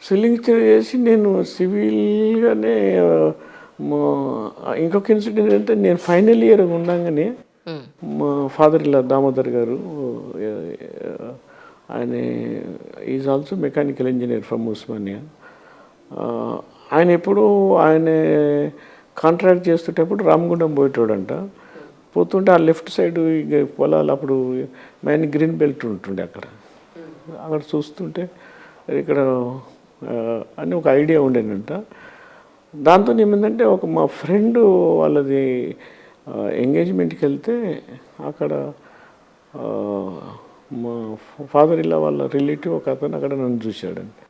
Selling చేసి నేను సివిల్గానే ఇంకొక ఇన్సిడెంట్ అంటే నేను ఫైనల్ ఇయర్ ఉండగానే మా ఫాదర్ ఇలా దామోదర్ గారు ఆయన is also mechanical engineer from Osmania. ఆయన ఎప్పుడు ఆయన కాంట్రాక్ట్ చేస్తుంటప్పుడు రామగుండం పోయేటోడంట. పోతుంటే ఆ లెఫ్ట్ సైడ్ ఇక పొలాలు అప్పుడు మెయిన్ గ్రీన్ బెల్ట్ ఉంటుండే అక్కడ చూస్తుంటే ఇక్కడ అని ఒక ఐడియా ఉండేనంట. దాంతో ఏమైందంటే మా ఫ్రెండ్ వాళ్ళది ఎంగేజ్మెంట్కి వెళ్తే అక్కడ మా ఫాదర్ ఇలా వాళ్ళ రిలేటివ్ ఒక అతను అక్కడ నన్ను చూశాడండి.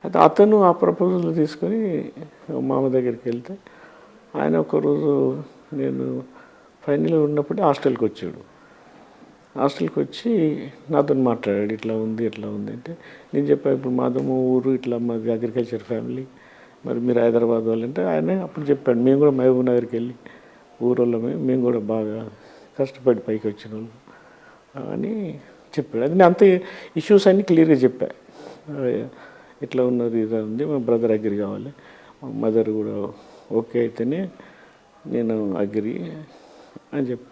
అయితే అతను ఆ ప్రపోజల్ తీసుకొని మామ దగ్గరికి వెళ్తే ఆయన ఒకరోజు నేను ఫైనల్ ఉన్నప్పుడే హాస్టల్కి వచ్చాడు. హాస్టల్కి వచ్చి నాతో మాట్లాడాడు, ఇట్లా ఉంది అంటే నేను చెప్పా ఇప్పుడు మాదమ్మ ఊరు ఇట్లా మాది అగ్రికల్చర్ ఫ్యామిలీ, మరి మీరు హైదరాబాద్ వాళ్ళంటే ఆయన అప్పుడు చెప్పాడు మేము కూడా మహబూబ్ నగర్కి వెళ్ళి ఊరోళ్ళమే, మేము కూడా బాగా కష్టపడి పైకి వచ్చిన వాళ్ళు అని చెప్పాడు. అది నేను అంత ఇష్యూస్ అన్నీ క్లియర్గా చెప్పా. ఇట్లా ఉన్నది ఇది ఉంది, మా బ్రదర్ అగ్రి కావాలి, మా మదర్ కూడా ఓకే అయితేనే నేను అగ్రి అని చెప్పి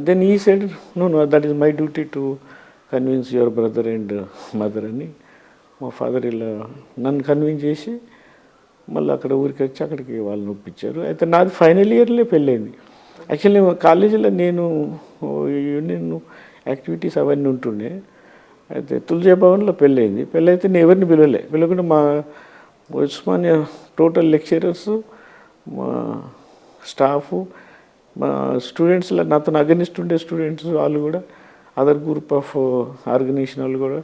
దెన్ ఈ side know that is my duty to convince your brother and mother అని మా ఫాదర్ ఇలా నన్ను కన్విన్స్ చేసి మళ్ళీ అక్కడ ఊరికి వచ్చి అక్కడికి వాళ్ళని ఒప్పించారు. అయితే నాది ఫైనల్ ఇయర్లో పెళ్ళైంది. యాక్చువల్లీ కాలేజీలో నేను యాక్టివిటీస్ అవన్నీ ఉంటుండే. అయితే తులజీ భవన్లో పెళ్ళైంది. పెళ్ళైతే నేను ఎవరిని పిలవకుండా మా ఉస్మానియా టోటల్ లెక్చరర్స్, మా స్టాఫు, మా స్టూడెంట్స్లో నాతో అగనిస్ట్ ఉండే స్టూడెంట్స్ వాళ్ళు కూడా, అదర్ గ్రూప్ ఆఫ్ ఆర్గనైజేషన్ వాళ్ళు కూడా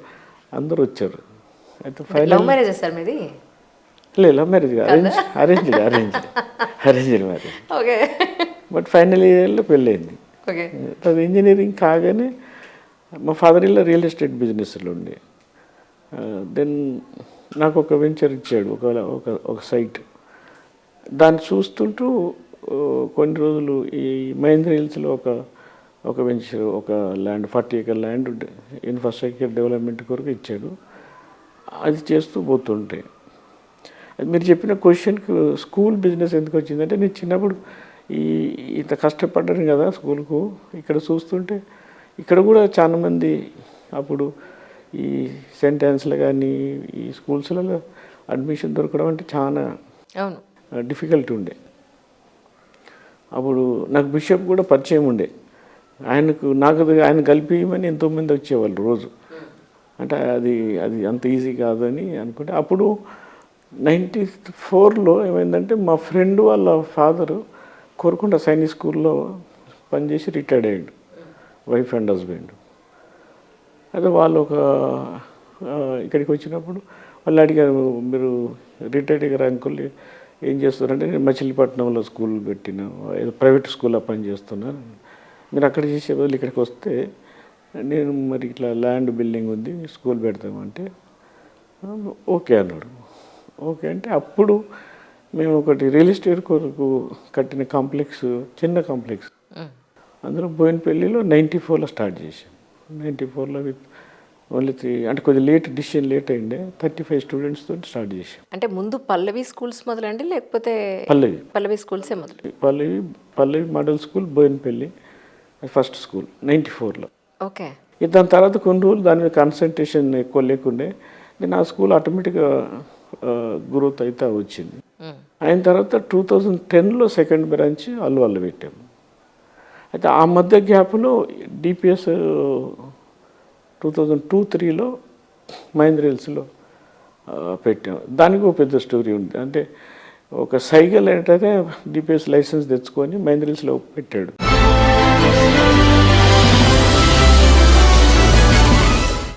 అందరూ వచ్చారు. అయితే ఫైనల్ లవ్ మ్యారేజ్ సార్ మీది? లేదు, love marriage arrange marriage. Okay. But final ఇయర్లో పెళ్ళైంది. అది ఇంజనీరింగ్ కాగానే మా ఫాదర్ ఇలా రియల్ ఎస్టేట్ బిజినెస్లో ఉండే. దెన్ నాకు ఒక వెంచర్ ఇచ్చాడు, ఒక సైట్. దాన్ని చూస్తుంటూ కొన్ని రోజులు ఈ మహేంద్ర హిల్స్లో ఒక వెంచర్, ఒక land 40 acre land infrastructure development కొరకు ఇచ్చాడు. అది చేస్తూ పోతుంటే అది మీరు చెప్పిన క్వశ్చన్కి స్కూల్ బిజినెస్ ఎందుకు వచ్చిందంటే నేను చిన్నప్పుడు ఇంత కష్టపడ్డాను కదా స్కూల్కు. ఇక్కడ చూస్తుంటే ఇక్కడ కూడా చాలామంది అప్పుడు ఈ సెంటెన్స్లో కానీ ఈ స్కూల్స్లలో అడ్మిషన్ దొరకడం అంటే చాలా డిఫికల్ట్ ఉండే. అప్పుడు నాకు బిషప్ కూడా పరిచయం ఉండే. ఆయన కలిపిమని ఎంతోమంది వచ్చేవాళ్ళు రోజు. అంటే అది అంత ఈజీ కాదని అనుకుంటే అప్పుడు 94లో ఏమైందంటే మా ఫ్రెండ్ వాళ్ళ ఫాదరు కోరుకుంట సైనిక్ స్కూల్లో పనిచేసి రిటైర్డ్ అయ్యాడు, వైఫ్ అండ్ హస్బెండ్. అయితే వాళ్ళు ఇక్కడికి వచ్చినప్పుడు వాళ్ళు అడిగారు, మీరు రిటైర్డ్ అయ్యారు అంకుల్, ఏం చేస్తారంటే నేను మచిలీపట్నంలో స్కూల్ పెట్టిన ఏదో ప్రైవేట్ స్కూల్లో పనిచేస్తున్నాను, మీరు అక్కడ చేసే బదులు ఇక్కడికి వస్తే నేను మరి ఇట్లా ల్యాండ్ బిల్డింగ్ ఉంది స్కూల్ పెడతామంటే ఓకే అన్నాడు. ఓకే అంటే అప్పుడు మేము ఒకటి రియల్ ఎస్టేట్ కొరకు కట్టిన కాంప్లెక్స్, చిన్న కాంప్లెక్స్, అందులో బోయినపల్లిలో 94లో స్టార్ట్ చేశాం. 94లో విత్ ఓన్లీ 3, అంటే కొద్దిగా డిసిషన్ లేట్ అయిండే, 35 స్టూడెంట్స్ తోటి స్టార్ట్ చేశాం. అంటే ముందు పల్లవి స్కూల్స్ మొదలండి లేకపోతే? పల్లవి స్కూల్సే మొదలు. Pallavi model school Boinapalli first school 94లో. ఓకే. దాని తర్వాత కొన్ని రోజులు దాని మీద కాన్సన్ట్రేషన్ ఎక్కువ లేకుండే, నేను ఆ స్కూల్ ఆటోమేటిక్గా గ్రోత్ అయితే వచ్చింది. అయిన తర్వాత 2010లో సెకండ్ బ్రాంచ్ అల్వాల్లో పెట్టాము. అయితే ఆ మధ్య గ్యాప్లో డిపిఎస్ 2002-03లో మహేంద్ర హిల్స్లో పెట్టాము. దానికి ఒక పెద్ద స్టోరీ ఉంది. అంటే ఒక సైకిల్ ఏంటంటే డిపిఎస్ లైసెన్స్ తెచ్చుకొని మహేంద్ర హిల్స్లో పెట్టాడు.